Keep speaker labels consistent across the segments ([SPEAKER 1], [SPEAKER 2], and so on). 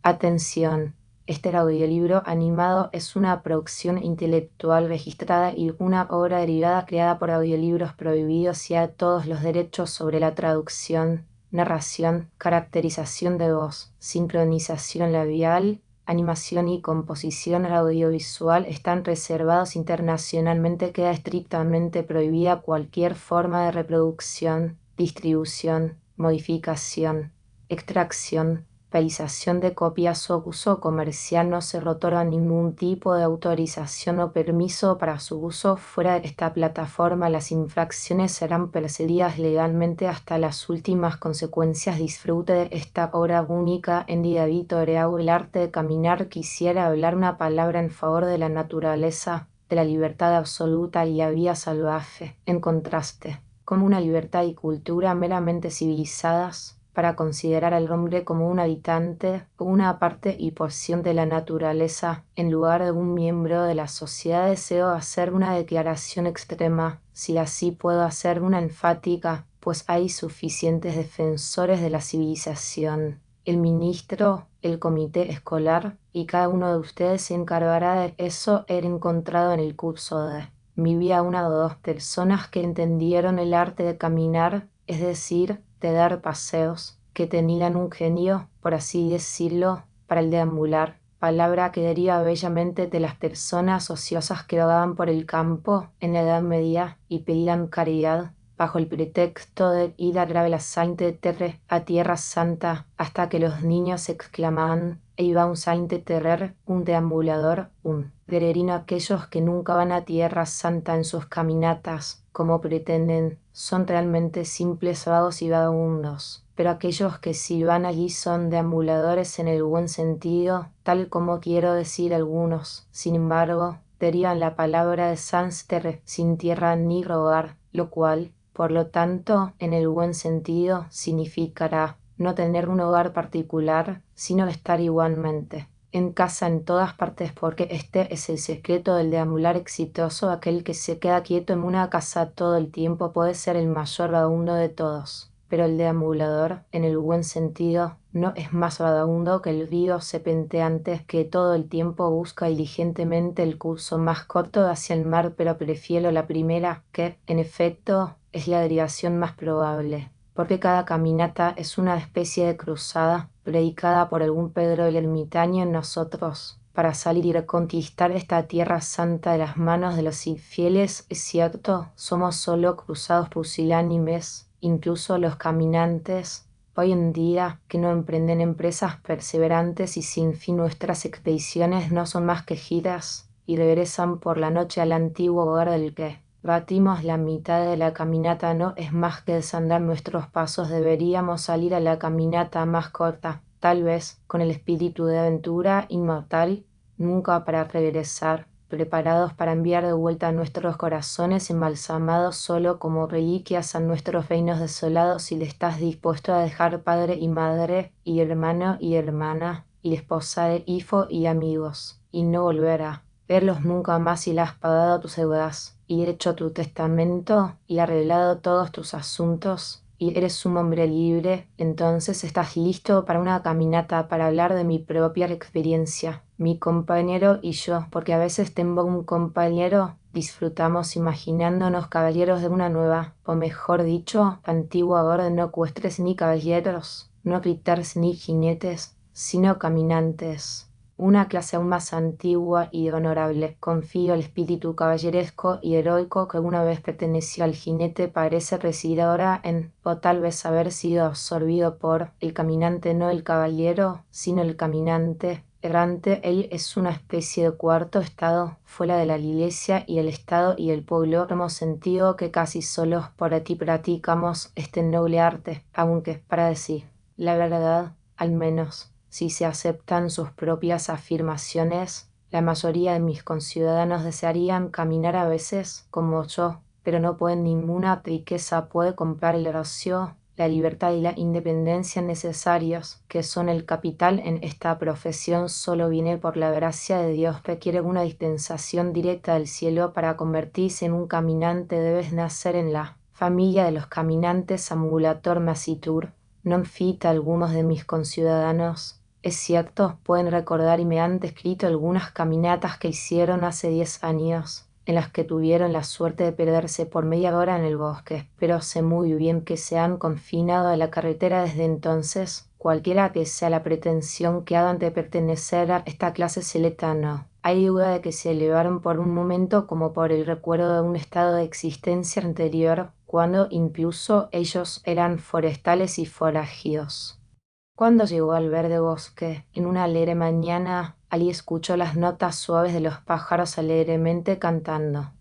[SPEAKER 1] Atención, este audiolibro animado es una producción intelectual registrada y una obra derivada creada por Audiolibros Prohibidos y a todos los derechos sobre la traducción, narración, caracterización de voz, sincronización labial, animación y composición audiovisual están reservados internacionalmente. Queda estrictamente prohibida cualquier forma de reproducción, distribución, modificación, extracción, realización de copias o uso comercial. No se otorga ningún tipo de autorización o permiso para su uso fuera de esta plataforma. Las infracciones serán perseguidas legalmente hasta las últimas consecuencias. Disfrute de esta obra única. En David Oreau, El arte de caminar. Quisiera hablar una palabra en favor de la naturaleza, de la libertad absoluta y la vida salvaje, en contraste, como una libertad y cultura meramente civilizadas, para considerar al hombre como un habitante, una parte y porción de la naturaleza, en lugar de un miembro de la sociedad. Deseo hacer una declaración extrema, si así puedo hacer una enfática, pues hay suficientes defensores de la civilización. El ministro, el comité escolar y cada uno de ustedes se encargará de eso. He encontrado en el curso de mi vida una o dos personas que entendieron el arte de caminar, es decir, de dar paseos, que tenían un genio, por así decirlo, para el deambular, palabra que deriva bellamente de las personas ociosas que vagaban por el campo en la Edad Media y pedían caridad, bajo el pretexto de ir a la Sainte Terre, a Tierra Santa, hasta que los niños exclamaban: "Ahí va un Sainte Terre, un deambulador, un peregrino". Aquellos que nunca van a Tierra Santa en sus caminatas, como pretenden, son realmente simples vagos y vagabundos. Pero aquellos que sí van allí son deambuladores en el buen sentido, tal como quiero decir algunos. Sin embargo, derivan la palabra de sans terre, sin tierra ni rogar, lo cual, por lo tanto, en el buen sentido, significará no tener un hogar particular, sino estar igualmente en casa en todas partes, porque este es el secreto del deambular exitoso. Aquel que se queda quieto en una casa todo el tiempo puede ser el mayor vagabundo de todos, pero el deambulador, en el buen sentido, no es más vagabundo que el río serpenteante que todo el tiempo busca diligentemente el curso más corto hacia el mar. Pero prefiero la primera, que, en efecto, es la derivación más probable, porque cada caminata es una especie de cruzada predicada por algún Pedro el ermitaño en nosotros, para salir y reconquistar esta tierra santa de las manos de los infieles. Es cierto, somos solo cruzados pusilánimes, incluso los caminantes hoy en día, que no emprenden empresas perseverantes y sin fin. Nuestras expediciones no son más que giras y regresan por la noche al antiguo hogar del que batimos. La mitad de la caminata no es más que desandar nuestros pasos. Deberíamos salir a la caminata más corta, tal vez con el espíritu de aventura inmortal, nunca para regresar, preparados para enviar de vuelta a nuestros corazones embalsamados solo como reliquias a nuestros reinos desolados. Si le estás dispuesto a dejar padre y madre, y hermano y hermana, y esposa de hijo y amigos, y no volver a verlos nunca más, y le has pagado tus deudas, y hecho tu testamento, y arreglado todos tus asuntos, y eres un hombre libre, entonces estás listo para una caminata, para hablar de mi propia experiencia, mi compañero y yo, porque a veces tengo un compañero. Disfrutamos imaginándonos caballeros de una nueva, o mejor dicho, antigua orden. No ecuestres ni caballeros, no riters ni jinetes, sino caminantes. Una clase aún más antigua y honorable. Confío el espíritu caballeresco y heroico que una vez perteneció al jinete parece residir ahora en, o tal vez haber sido absorbido por, el caminante. No el caballero, sino el caminante errante. Él es una especie de cuarto estado, fuera de la iglesia y el estado y el pueblo. Hemos sentido que casi solos por aquí practicamos este noble arte, aunque, para decir la verdad, al menos, si se aceptan sus propias afirmaciones, la mayoría de mis conciudadanos desearían caminar a veces como yo, pero no pueden. Ninguna riqueza puede comprar el ocio, la libertad y la independencia necesarios, que son el capital en esta profesión. Solo viene por la gracia de Dios. Requiere una dispensación directa del cielo para convertirse en un caminante. Debes nacer en la familia de los caminantes. Ambulator Macitur. Non fit algunos de mis conciudadanos Es cierto, pueden recordar y me han descrito algunas caminatas que hicieron hace 10 años, en las que tuvieron la suerte de perderse por media hora en el bosque, pero sé muy bien que se han confinado a la carretera desde entonces. Cualquiera que sea la pretensión que hagan de pertenecer a esta clase selecta, no. Hay duda de que se elevaron por un momento como por el recuerdo de un estado de existencia anterior, cuando incluso ellos eran forestales y forajidos. Cuando llegó al verde bosque, en una alegre mañana, Ali escuchó las notas suaves de los pájaros alegremente cantando.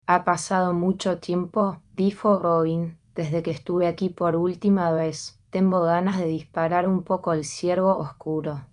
[SPEAKER 1] Ha pasado mucho tiempo, dijo Robin, desde que estuve aquí por última vez. Tengo ganas de disparar un poco al ciervo oscuro.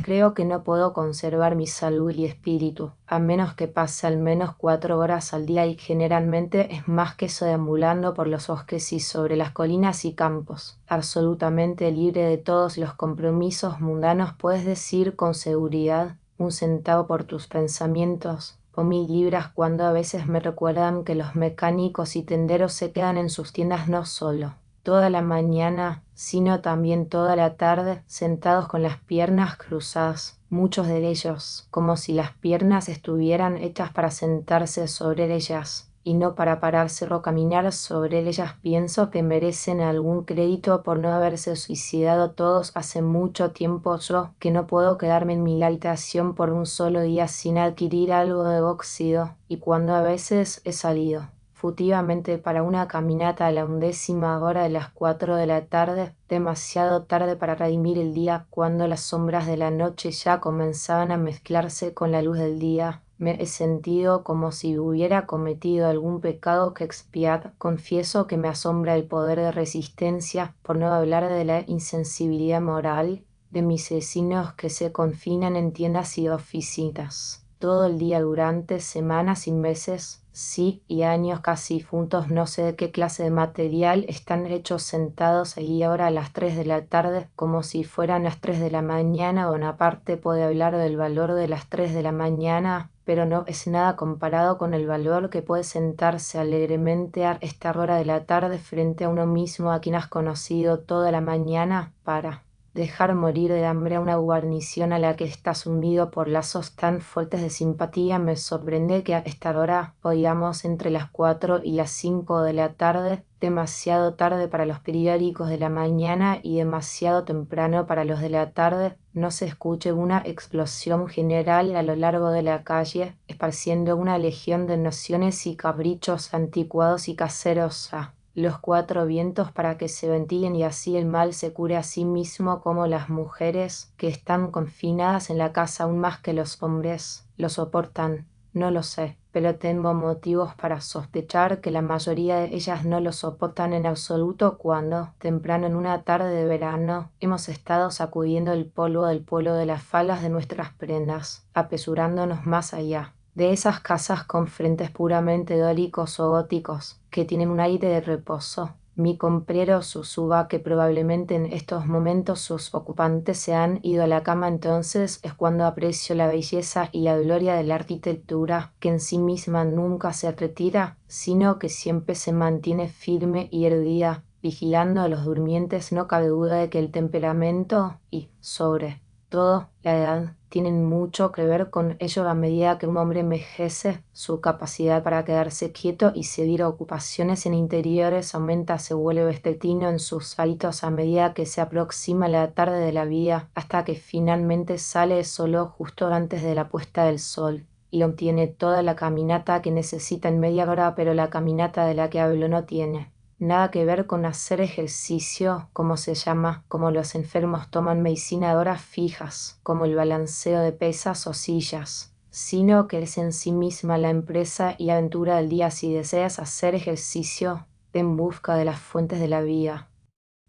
[SPEAKER 1] Creo que no puedo conservar mi salud y espíritu, a menos que pase al menos 4 horas al día y generalmente es más que eso deambulando por los bosques y sobre las colinas y campos. Absolutamente libre de todos los compromisos mundanos, puedes decir con seguridad, 1 centavo por tus pensamientos, o 1000 libras cuando a veces me recuerdan que los mecánicos y tenderos se quedan en sus tiendas no solo toda la mañana, sino también toda la tarde, sentados con las piernas cruzadas, muchos de ellos, como si las piernas estuvieran hechas para sentarse sobre ellas, y no para pararse o caminar sobre ellas. Pienso que merecen algún crédito por no haberse suicidado todos hace mucho tiempo. Yo, que no puedo quedarme en mi habitación por un solo día sin adquirir algo de óxido, y cuando a veces he salido furtivamente para una caminata a la 11ª hora de las 4 de la tarde, demasiado tarde para redimir el día, cuando las sombras de la noche ya comenzaban a mezclarse con la luz del día. Me he sentido como si hubiera cometido algún pecado que expiar. Confieso que me asombra el poder de resistencia, por no hablar de la insensibilidad moral, de mis vecinos que se confinan en tiendas y oficinas todo el día durante semanas y meses, sí, y años casi juntos. No sé de qué clase de material están hechos, sentados allí ahora a las 3 de la tarde, como si fueran las 3 de la mañana. Bonaparte puede hablar del valor de las 3 de la mañana, pero no es nada comparado con el valor que puede sentarse alegremente a esta hora de la tarde frente a uno mismo a quien has conocido toda la mañana para dejar morir de hambre a una guarnición a la que estás unido por lazos tan fuertes de simpatía. Me sorprende que a esta hora, oigamos entre las 4 y las 5 de la tarde, demasiado tarde para los periódicos de la mañana y demasiado temprano para los de la tarde, no se escuche una explosión general a lo largo de la calle, esparciendo una legión de nociones y caprichos anticuados y caseros a los 4 vientos para que se ventilen y así el mal se cure a sí mismo, como las mujeres que están confinadas en la casa aún más que los hombres lo soportan. No lo sé, pero tengo motivos para sospechar que la mayoría de ellas no lo soportan en absoluto cuando, temprano en una tarde de verano, hemos estado sacudiendo el polvo del pueblo de las faldas de nuestras prendas, apresurándonos más allá de esas casas con frentes puramente dóricos o góticos, que tienen un aire de reposo. Mi comprero susurra que probablemente en estos momentos sus ocupantes se han ido a la cama. Entonces es cuando aprecio la belleza y la gloria de la arquitectura, que en sí misma nunca se retira, sino que siempre se mantiene firme y erguida, vigilando a los durmientes. No cabe duda de que el temperamento y, sobre todo, la edad tienen mucho que ver con ello. A medida que un hombre envejece, su capacidad para quedarse quieto y seguir ocupaciones en interiores aumenta. Se vuelve vespertino en sus hábitos a medida que se aproxima la tarde de la vida, hasta que finalmente sale solo justo antes de la puesta del sol y obtiene toda la caminata que necesita en media hora. Pero la caminata de la que hablo no tiene nada que ver con hacer ejercicio, como se llama, como los enfermos toman medicina de horas fijas, como el balanceo de pesas o sillas, sino que es en sí misma la empresa y aventura del día. Si deseas hacer ejercicio, ve en busca de las fuentes de la vida.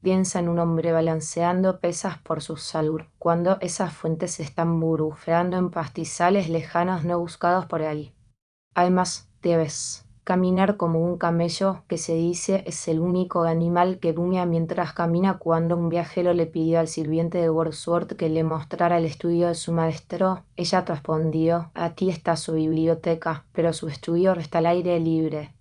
[SPEAKER 1] Piensa en un hombre balanceando pesas por su salud, cuando esas fuentes están burbujeando en pastizales lejanos no buscados por ahí. Además, debes caminar como un camello, que se dice es el único animal que rumia mientras camina. Cuando un viajero le pidió al sirviente de Wordsworth que le mostrara el estudio de su maestro, ella respondió: aquí está su biblioteca, pero su estudio está al aire libre.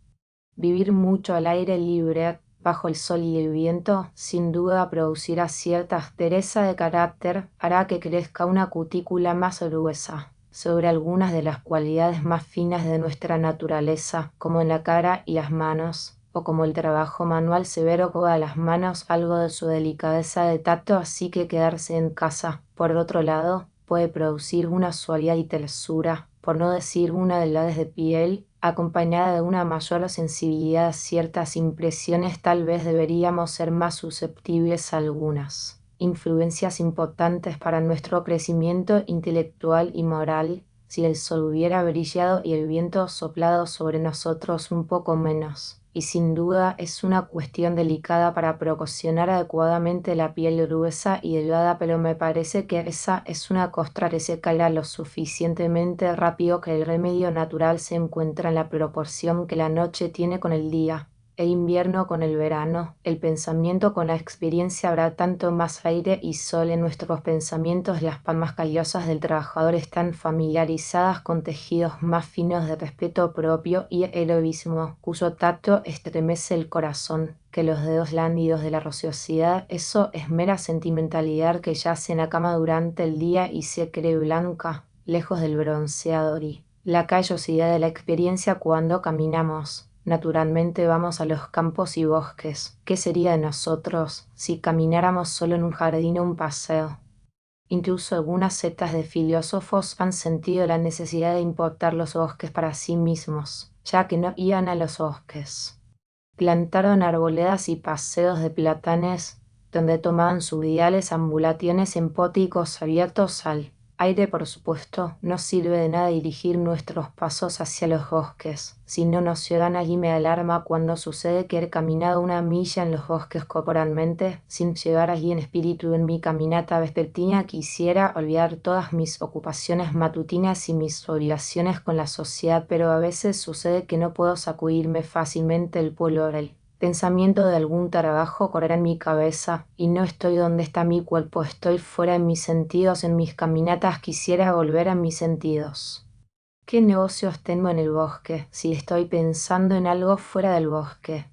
[SPEAKER 1] Vivir mucho al aire libre bajo el sol y el viento, sin duda producirá cierta aspereza de carácter, hará que crezca una cutícula más gruesa sobre algunas de las cualidades más finas de nuestra naturaleza, como en la cara y las manos, o como el trabajo manual severo coda a las manos algo de su delicadeza de tacto, así que quedarse en casa, por otro lado, puede producir una suavidad y tersura, por no decir una delgadez de piel, acompañada de una mayor sensibilidad a ciertas impresiones. Tal vez deberíamos ser más susceptibles a algunas influencias importantes para nuestro crecimiento intelectual y moral, si el sol hubiera brillado y el viento soplado sobre nosotros un poco menos. Y sin duda es una cuestión delicada para proporcionar adecuadamente la piel gruesa y delgada, pero me parece que esa es una costra que se caerá lo suficientemente rápido, que el remedio natural se encuentra en la proporción que la noche tiene con el día, el invierno con el verano, el pensamiento con la experiencia. Habrá tanto más aire y sol en nuestros pensamientos, las palmas callosas del trabajador están familiarizadas con tejidos más finos de respeto propio y heroísmo, cuyo tacto estremece el corazón, que los dedos lánguidos de la rociosidad. Eso es mera sentimentalidad que yace en la cama durante el día y se cree blanca, lejos del bronceador y la callosidad de la experiencia cuando caminamos. Naturalmente vamos a los campos y bosques. ¿Qué sería de nosotros si camináramos solo en un jardín o un paseo? Incluso algunas sectas de filósofos han sentido la necesidad de importar los bosques para sí mismos, ya que no iban a los bosques. Plantaron arboledas y paseos de platanes, donde tomaban sus diales ambulaciones en póticos abiertos al aire. Por supuesto, no sirve de nada dirigir nuestros pasos hacia los bosques. Si no nos llegan allí, me alarma cuando sucede que he caminado 1 milla en los bosques corporalmente, sin llegar allí en espíritu. En mi caminata vespertina quisiera olvidar todas mis ocupaciones matutinas y mis obligaciones con la sociedad, pero a veces sucede que no puedo sacudirme fácilmente el polvo. El pensamiento de algún trabajo correrá en mi cabeza, y no estoy donde está mi cuerpo, estoy fuera de mis sentidos. En mis caminatas quisiera volver a mis sentidos. ¿Qué negocios tengo en el bosque, si estoy pensando en algo fuera del bosque?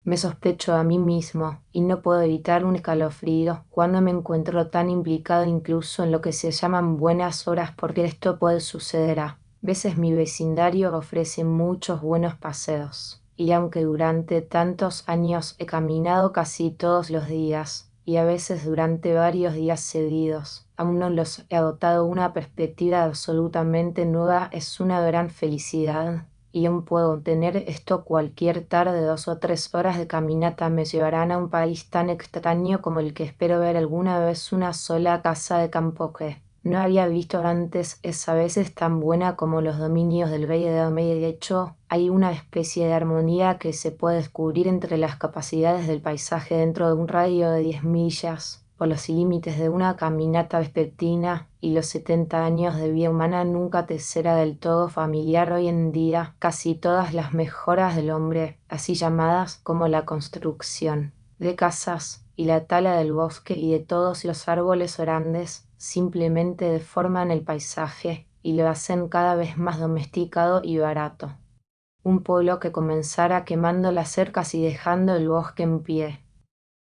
[SPEAKER 1] Me sospecho a mí mismo, y no puedo evitar un escalofrío cuando me encuentro tan implicado incluso en lo que se llaman buenas obras, porque esto puede suceder. A veces mi vecindario ofrece muchos buenos paseos, y aunque durante tantos años he caminado casi todos los días, y a veces durante varios días seguidos, aún no los he adoptado. Una perspectiva absolutamente nueva es una gran felicidad, y aún puedo tener esto cualquier tarde. 2 o 3 horas de caminata me llevarán a un país tan extraño como el que espero ver alguna vez. Una sola casa de campo que no había visto antes es a veces tan buena como los dominios del rey de Media. De hecho, hay una especie de armonía que se puede descubrir entre las capacidades del paisaje dentro de un radio de 10 millas, por los límites de una caminata vespertina, y los 70 años de vida humana nunca te será del todo familiar. Hoy en día, casi todas las mejoras del hombre, así llamadas, como la construcción de casas y la tala del bosque y de todos los árboles grandes, simplemente deforman el paisaje y lo hacen cada vez más domesticado y barato. Un pueblo que comenzara quemando las cercas y dejando el bosque en pie.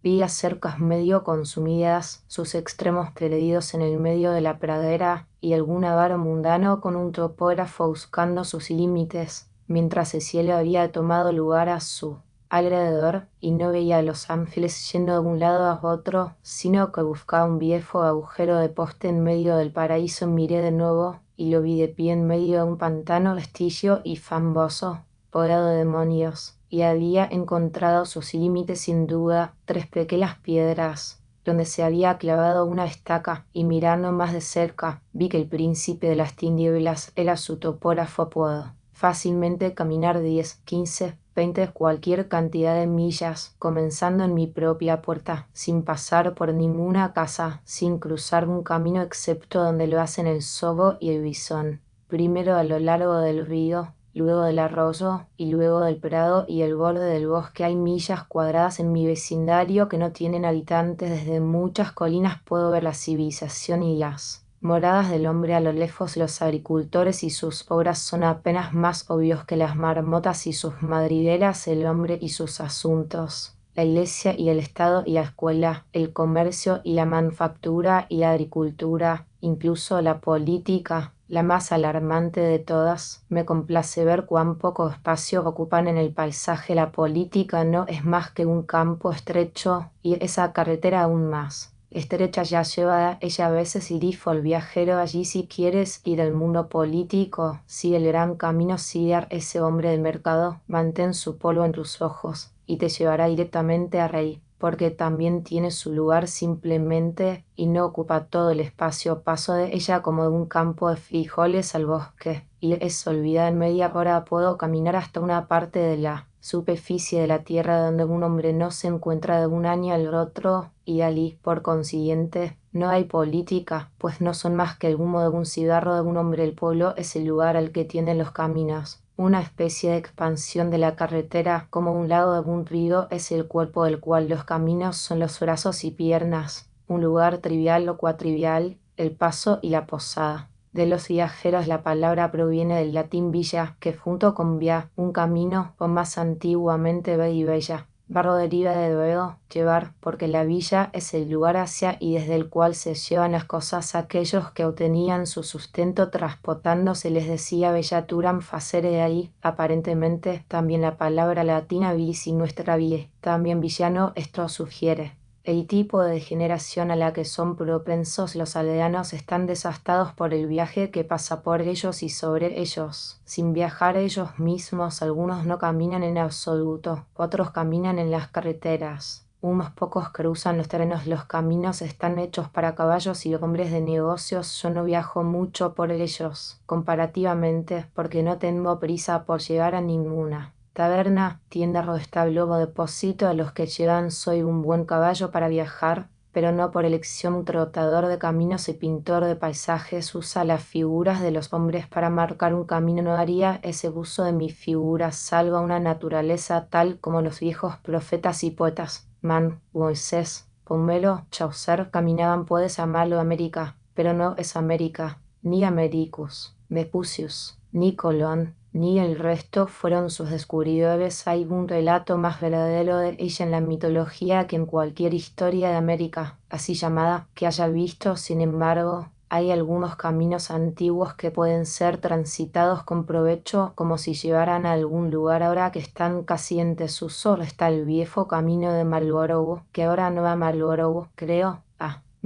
[SPEAKER 1] Vi las cercas medio consumidas, sus extremos perdidos en el medio de la pradera, y algún avaro mundano con un topógrafo buscando sus límites, mientras el cielo había tomado lugar a su alrededor, y no veía a los ángeles yendo de un lado a otro, sino que buscaba un viejo agujero de poste en medio del paraíso. Miré de nuevo, y lo vi de pie en medio de un pantano vestigio y fangoso, poblado de demonios, y había encontrado sus límites sin duda 3 pequeñas piedras, donde se había clavado una estaca, y mirando más de cerca, vi que el príncipe de las tinieblas era su topógrafo. Puedo fácilmente caminar 10, 15, 20, cualquier cantidad de millas, comenzando en mi propia puerta, sin pasar por ninguna casa, sin cruzar un camino excepto donde lo hacen el sobo y el bisón. Primero a lo largo del río, luego del arroyo, y luego del prado y el borde del bosque. Hay millas cuadradas en mi vecindario que no tienen habitantes. Desde muchas colinas puedo ver la civilización y las moradas del hombre a lo lejos. Los agricultores y sus obras son apenas más obvios que las marmotas y sus madrigueras, el hombre y sus asuntos, la iglesia y el Estado y la escuela, el comercio y la manufactura y la agricultura, incluso la política, la más alarmante de todas. Me complace ver cuán poco espacio ocupan en el paisaje. La política no es más que un campo estrecho y esa carretera aún más estrecha ya llevada. Ella a veces irifo el viajero allí si quieres ir al mundo político. Sigue el gran camino, sigue ese hombre del mercado, mantén su polvo en tus ojos y te llevará directamente a rey, porque también tiene su lugar simplemente y no ocupa todo el espacio. Paso de ella como de un campo de frijoles al bosque, y es olvidada en media hora. Puedo caminar hasta una parte de la superficie de la tierra donde un hombre no se encuentra de un año al otro, y allí, por consiguiente, no hay política, pues no son más que el humo de un cigarro de un hombre. El pueblo es el lugar al que tienden los caminos. Una especie de expansión de la carretera, como un lado de un río, es el cuerpo del cual los caminos son los brazos y piernas. Un lugar trivial o cuatrivial, el paso y la posada. De los viajeros la palabra proviene del latín villa, que junto con via, un camino, o más antiguamente ve y bella. Barro deriva de veo, llevar, porque la villa es el lugar hacia y desde el cual se llevan las cosas. Aquellos que obtenían su sustento transportando se les decía vellaturam facere. De ahí, aparentemente, también la palabra latina vis y nuestra vie. También villano esto sugiere. El tipo de degeneración a la que son propensos los aldeanos están devastados por el viaje que pasa por ellos y sobre ellos. Sin viajar ellos mismos, algunos no caminan en absoluto, otros caminan en las carreteras. Unos pocos cruzan los terrenos. Los caminos están hechos para caballos y hombres de negocios. Yo no viajo mucho por ellos, comparativamente, porque no tengo prisa por llegar a ninguna taberna, tienda o establo o depósito. A los que llegan soy un buen caballo para viajar, pero no por elección. Un trotador de caminos y pintor de paisajes usa las figuras de los hombres para marcar un camino. No haría ese uso de mis figuras, salvo a una naturaleza tal como los viejos profetas y poetas. Mann, Moisés, Pomelo, Chaucer caminaban. Puedes llamarlo América, pero no es América, ni Americus, Vespucius, ni Colón, ni el resto fueron sus descubridores. Hay un relato más verdadero de ella en la mitología que en cualquier historia de América, así llamada, que haya visto. Sin embargo, hay algunos caminos antiguos que pueden ser transitados con provecho, como si llevaran a algún lugar. Ahora que están casi en desuso, está el viejo camino de Marlborough, que ahora no va a Marlborough, creo.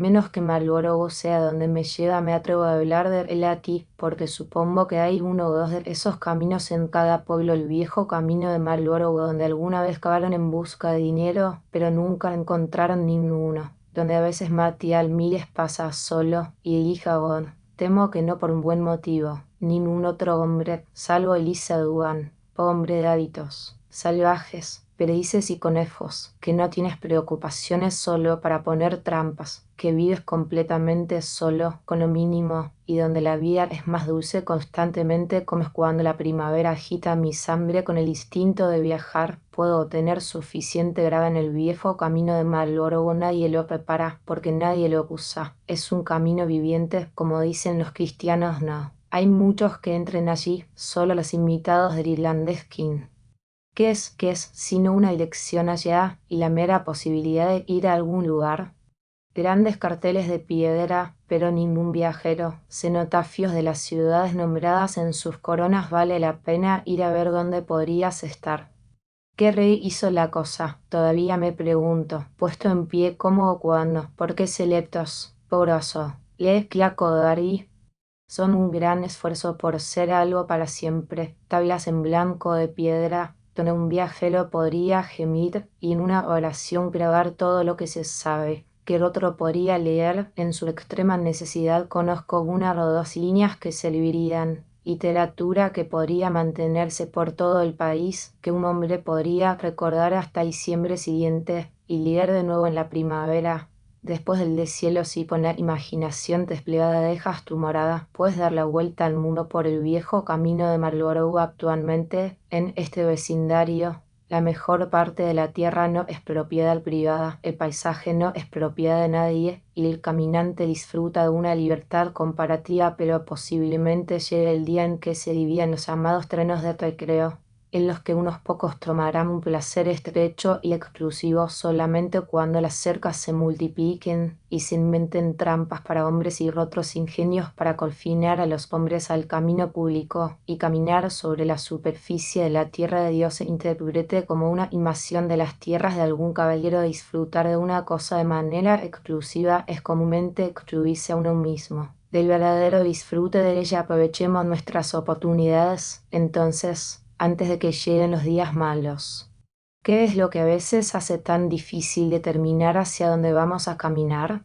[SPEAKER 1] Menos que Marlborough sea donde me lleva, me atrevo a hablar de él aquí, porque supongo que hay uno o dos de esos caminos en cada pueblo. El viejo camino de Marlborough, donde alguna vez cavaron en busca de dinero, pero nunca encontraron ninguno. Donde a veces Matty Almires pasa solo, y Elijah temo que no por un buen motivo, ningún otro hombre, salvo Elisa Dugan, hombre de hábitos salvajes, perdices y conejos, que no tienes preocupaciones solo para poner trampas, que vives completamente solo, con lo mínimo, y donde la vida es más dulce constantemente, como es cuando la primavera agita mi sangre con el instinto de viajar. Puedo tener suficiente grava en el viejo camino de Marlborough. Nadie lo prepara, porque nadie lo usa. Es un camino viviente, como dicen los cristianos. No. Hay muchos que entren allí, solo los invitados del irlandés King. ¿Qué es sino una elección allá y la mera posibilidad de ir a algún lugar? Grandes carteles de piedra, pero ningún viajero. Cenotafios de las ciudades nombradas en sus coronas. Vale la pena ir a ver dónde podrías estar. ¿Qué rey hizo la cosa? Todavía me pregunto. Puesto en pie, ¿cómo o cuándo? ¿Por qué selectos? Poroso. ¿Le Clacodari? Son un gran esfuerzo por ser algo para siempre. Tablas en blanco de piedra, donde un viajero podría gemir y en una oración grabar todo lo que se sabe, que el otro podría leer en su extrema necesidad. Conozco una o dos líneas que servirían, literatura que podría mantenerse por todo el país, que un hombre podría recordar hasta diciembre siguiente y leer de nuevo en la primavera. Después del deshielo, si con la imaginación desplegada dejas tu morada, puedes dar la vuelta al mundo por el viejo camino de Marlborough. Actualmente, en este vecindario, la mejor parte de la tierra no es propiedad privada, el paisaje no es propiedad de nadie, y el caminante disfruta de una libertad comparativa, pero posiblemente llegue el día en que se dividan los llamados trenes de recreo. en los que unos pocos tomarán un placer estrecho y exclusivo solamente cuando las cercas se multipliquen y se inventen trampas para hombres y otros ingenios para confinar a los hombres al camino público y caminar sobre la superficie de la tierra de Dios se interprete como una invasión de las tierras de algún caballero. Disfrutar de una cosa de manera exclusiva es comúnmente excluirse a uno mismo. Del verdadero disfrute de ella aprovechemos nuestras oportunidades, entonces, antes de que lleguen los días malos. ¿Qué es lo que a veces hace tan difícil determinar hacia dónde vamos a caminar?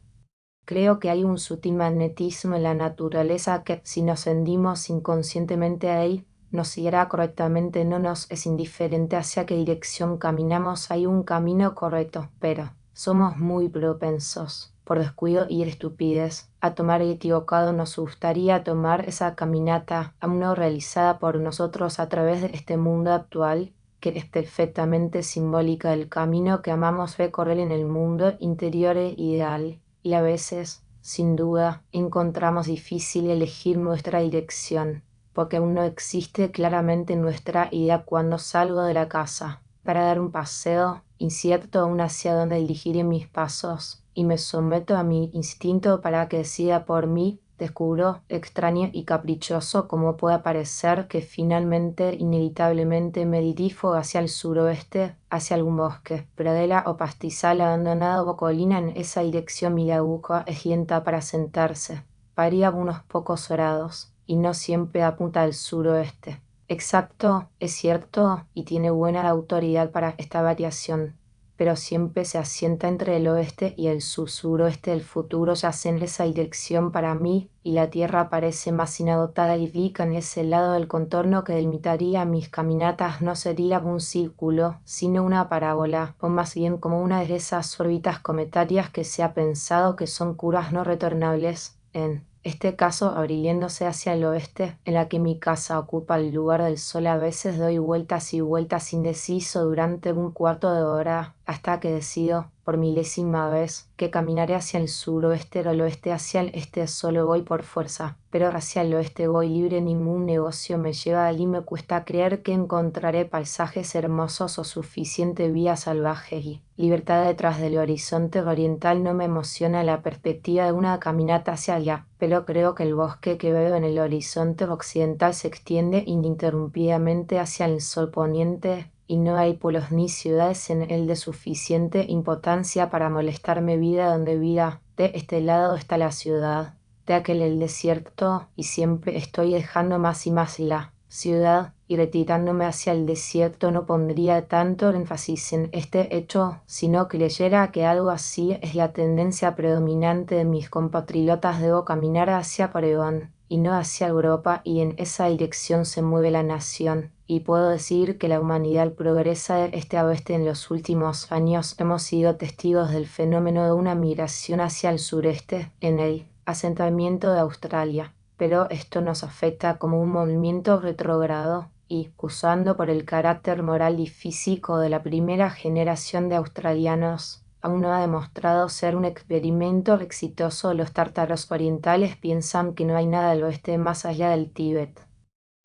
[SPEAKER 1] Creo que hay un sutil magnetismo en la naturaleza que, si nos rendimos inconscientemente a él, nos guiará correctamente, no nos es indiferente hacia qué dirección caminamos, hay un camino correcto, pero somos muy propensos, por descuido y estupidez, a tomar el equivocado. Nos gustaría tomar esa caminata, aún no realizada por nosotros a través de este mundo actual, que es perfectamente simbólica del camino que amamos recorrer en el mundo interior e ideal. Y a veces, sin duda, encontramos difícil elegir nuestra dirección, porque aún no existe claramente nuestra idea cuando salgo de la casa para dar un paseo, incierto aún hacia dónde dirigiré mis pasos, y me someto a mi instinto para que decida por mí. Descubro, extraño y caprichoso como puede parecer, que finalmente, inevitablemente me dirijo hacia el suroeste, hacia algún bosque, pradera o pastizal abandonado o colina. En esa dirección mi aguja es lenta para sentarse. Varía unos pocos grados, y no siempre apunta al suroeste. Exacto, es cierto, y tiene buena autoridad para esta variación, pero siempre se asienta entre el oeste y el suroeste. El futuro yace en esa dirección para mí, y la tierra parece más inagotada y rica en ese lado del contorno que delimitaría mis caminatas. No sería un círculo, sino una parábola, o más bien como una de esas órbitas cometarias que se ha pensado que son curvas no retornables, en este caso abriéndose hacia el oeste, en la que mi casa ocupa el lugar del sol. A veces doy vueltas y vueltas indeciso durante un cuarto de hora, hasta que decido, por milésima vez, que caminaré hacia el suroeste o el oeste. Hacia el este solo voy por fuerza, pero hacia el oeste voy libre. Ningún negocio me lleva allí. Me cuesta creer que encontraré paisajes hermosos o suficiente vía salvaje y libertad detrás del horizonte oriental. No me emociona la perspectiva de una caminata hacia allá, pero creo que el bosque que veo en el horizonte occidental se extiende ininterrumpidamente hacia el sol poniente, y no hay pueblos ni ciudades en él de suficiente importancia para molestarme. Vida donde vida, de este lado está la ciudad, de aquel el desierto, y siempre estoy dejando más y más la ciudad y retirándome hacia el desierto. No pondría tanto énfasis en este hecho si no creyera que algo así es la tendencia predominante de mis compatriotas. Debo caminar hacia Oregón y no hacia Europa, y en esa dirección se mueve la nación, y puedo decir que la humanidad progresa de este a oeste. En los últimos años hemos sido testigos del fenómeno de una migración hacia el sureste en el asentamiento de Australia, pero esto nos afecta como un movimiento retrógrado y, usando por el carácter moral y físico de la primera generación de australianos, aún no ha demostrado ser un experimento exitoso. Los tártaros orientales piensan que no hay nada al oeste más allá del Tíbet.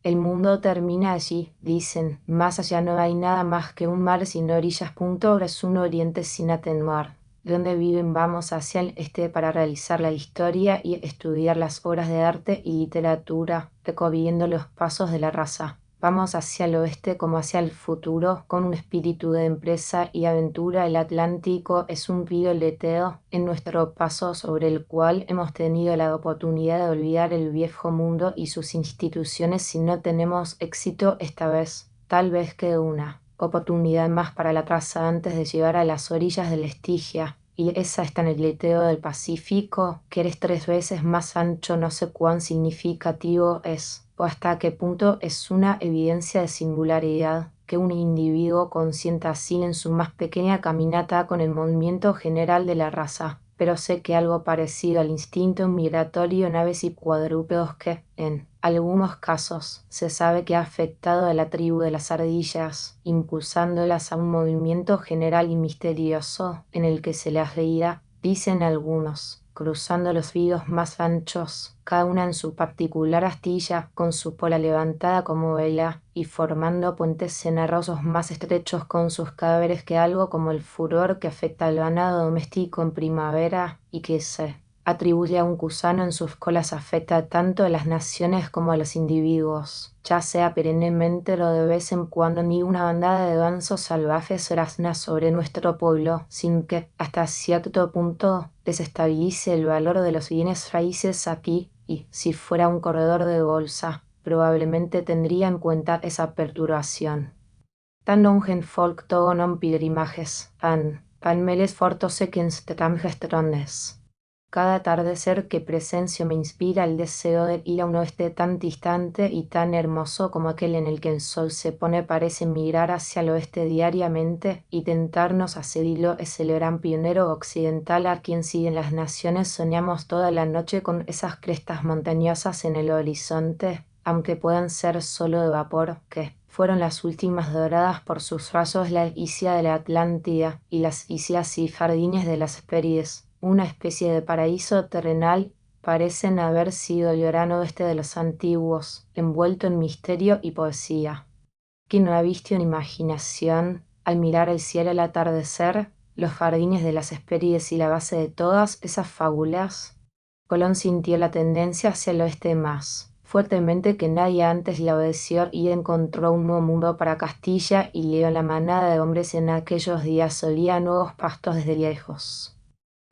[SPEAKER 1] El mundo termina allí, dicen. Más allá no hay nada más que un mar sin orillas. Es un oriente sin atenuar. Donde viven vamos hacia el este para realizar la historia y estudiar las obras de arte y literatura, recorriendo los pasos de la raza. Vamos hacia el oeste como hacia el futuro, con un espíritu de empresa y aventura. El Atlántico es un río leteo en nuestro paso, sobre el cual hemos tenido la oportunidad de olvidar el viejo mundo y sus instituciones. Si no tenemos éxito esta vez, tal vez quede una oportunidad más para la traza antes de llegar a las orillas del Estigia. Y esa está en el leteo del Pacífico, que eres 3 veces más ancho. No sé cuán significativo es, o hasta qué punto es una evidencia de singularidad, que un individuo consienta así en su más pequeña caminata con el movimiento general de la raza. Pero sé que algo parecido al instinto migratorio en aves y cuadrúpedos, que, en algunos casos, se sabe que ha afectado a la tribu de las ardillas, impulsándolas a un movimiento general y misterioso en el que se las veía, dicen algunos, cruzando los ríos más anchos, cada una en su particular astilla, con su pola levantada como vela, y formando puentes cenarosos más estrechos con sus cadáveres que algo como el furor que afecta al ganado doméstico en primavera y que se atribuye a un gusano en sus colas afecta tanto a las naciones como a los individuos, ya sea perennemente o de vez en cuando ni una bandada de gansos salvajes grazna sobre nuestro pueblo, sin que, hasta cierto punto, desestabilice el valor de los bienes raíces aquí, y, si fuera un corredor de bolsa, probablemente tendría en cuenta esa perturbación. Tan longen folk todo non pilgrimajes, palmeles fortosekens tramgestrones. Cada atardecer que presencio me inspira el deseo de ir a un oeste tan distante y tan hermoso como aquel en el que el sol se pone parece migrar hacia el oeste diariamente y tentarnos a seguirlo es el gran pionero occidental a quien siguen las naciones soñamos toda la noche con esas crestas montañosas en el horizonte, aunque puedan ser solo de vapor, que fueron las últimas doradas por sus rayos la isla de la Atlántida y las islas y jardines de las Hespérides, una especie de paraíso terrenal, parecen haber sido el gran oeste de los antiguos, envuelto en misterio y poesía. ¿Quién no ha visto en imaginación, al mirar el cielo al atardecer, los jardines de las Hespérides y la base de todas esas fábulas? Colón sintió la tendencia hacia el oeste más fuertemente que nadie antes le obedeció y encontró un nuevo mundo para Castilla y lió la manada de hombres en aquellos días solía nuevos pastos desde lejos.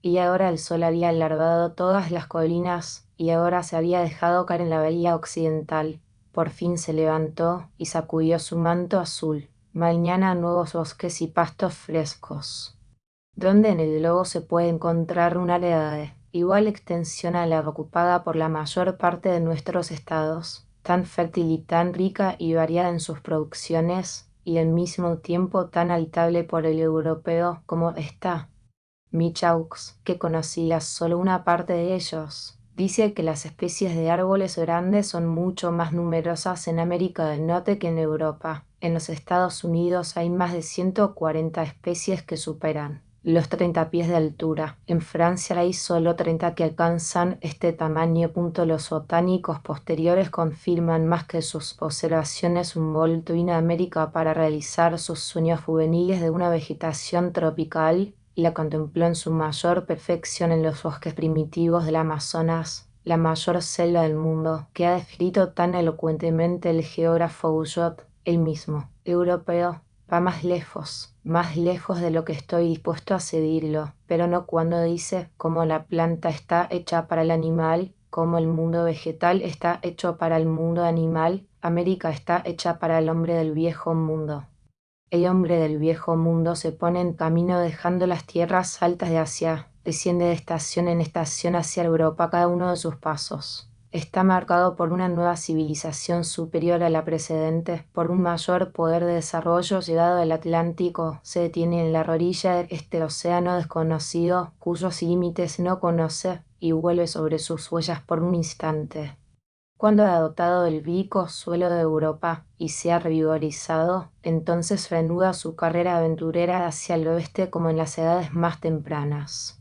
[SPEAKER 1] Y ahora el sol había alargado todas las colinas y ahora se había dejado caer en la bahía occidental. Por fin se levantó y sacudió su manto azul. Mañana nuevos bosques y pastos frescos. ¿Dónde en el globo se puede encontrar un área de igual extensión a la ocupada por la mayor parte de nuestros estados, tan fértil y tan rica y variada en sus producciones, y al mismo tiempo tan habitable por el europeo como esta? Michaux, que conocía solo una parte de ellos, dice que las especies de árboles grandes son mucho más numerosas en América del Norte que en Europa. En los Estados Unidos hay más de 140 especies que superan los 30 pies de altura. En Francia hay solo 30 que alcanzan este tamaño. Los botánicos posteriores confirman más que sus observaciones un volto en América para realizar sus sueños juveniles de una vegetación tropical y la contempló en su mayor perfección en los bosques primitivos del Amazonas, la mayor selva del mundo, que ha descrito tan elocuentemente el geógrafo Guyot, el mismo, europeo. Va más lejos de lo que estoy dispuesto a cedirlo, pero no cuando dice cómo la planta está hecha para el animal, cómo el mundo vegetal está hecho para el mundo animal, América está hecha para el hombre del viejo mundo. El hombre del viejo mundo se pone en camino dejando las tierras altas de Asia, desciende de estación en estación hacia Europa cada uno de sus pasos. Está marcado por una nueva civilización superior a la precedente, por un mayor poder de desarrollo llegado del Atlántico, se detiene en la orilla de este océano desconocido, cuyos límites no conoce, y vuelve sobre sus huellas por un instante. Cuando ha adoptado el rico suelo de Europa y se ha revigorizado, entonces reanuda su carrera aventurera hacia el oeste como en las edades más tempranas.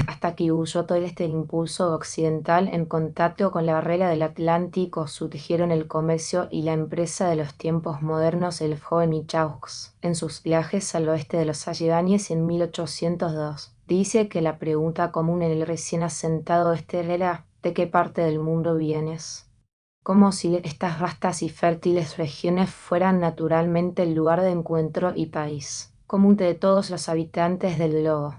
[SPEAKER 1] Hasta que huyó todo este impulso occidental en contacto con la barrera del Atlántico surgieron el comercio y la empresa de los tiempos modernos el joven Michaux, en sus viajes al oeste de los Alleghanies en 1802. Dice que la pregunta común en el recién asentado oeste era ¿de qué parte del mundo vienes? Como si estas vastas y fértiles regiones fueran naturalmente el lugar de encuentro y país común de todos los habitantes del globo.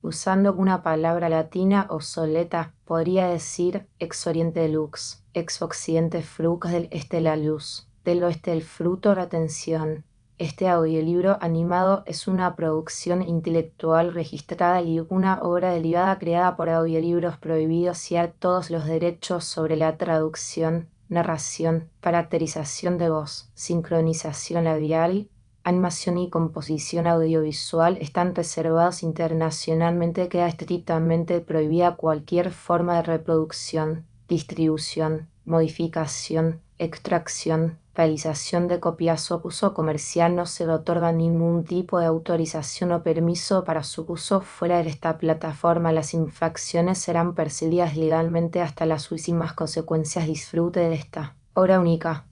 [SPEAKER 1] Usando una palabra latina obsoleta, podría decir ex oriente lux, ex occidente frux, del este la luz, del oeste el fruto la atención. Este audiolibro animado es una producción intelectual registrada y una obra derivada creada por Audiolibros Prohibidos y a todos los derechos sobre la traducción, narración, caracterización de voz, sincronización labial, animación y composición audiovisual están reservados internacionalmente. Queda estrictamente prohibida cualquier forma de reproducción, distribución, modificación, extracción, realización de copias o uso comercial no se le otorga ningún tipo de autorización o permiso para su uso fuera de esta plataforma. Las infracciones serán perseguidas legalmente hasta las últimas consecuencias. Disfrute de esta obra única.